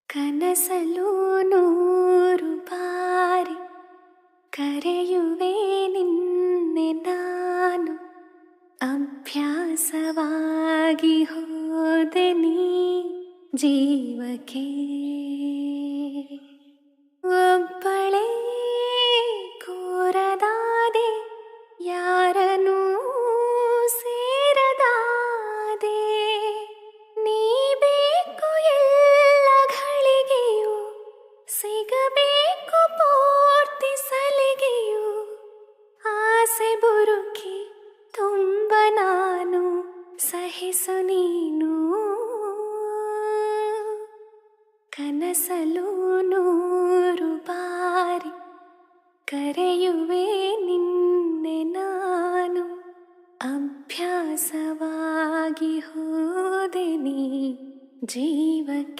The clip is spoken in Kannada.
ಕನಸಲು ನೂರು ಬಾರಿ ಕರೆಯುವೆ ನಿನ್ನೆ ನಾನು, ಅಭ್ಯಾಸವಾಗಿ ಹೋದೆ ನೀ ಜೀವಕ್ಕೆ. ಒಬ್ಬಳೇ ಕೋರದಾದೆ, ಯಾರನೂ ಸೇರದಾದೆ. ನೀ ಬೇಕು ಎಲ್ಲ ಘಳಿಗೆಯು, ಸಿಗಬೇಕು ಪೂರ್ತಿ ಸಲಿಗೆಯು. ಆಸೆ ಬುರುಕಿ ತುಂಬ ನಾನು, ಸಹಿಸು ನೀನು. ಕನಸಲು ನೂರು ಬಾರಿ ಕರೆಯುವೆ ನಿನ್ನೆ ನಾನು, ಅಭ್ಯಾಸವಾಗಿ ಹೋದೆ ನೀ ಜೀವಕ್ಕೆ.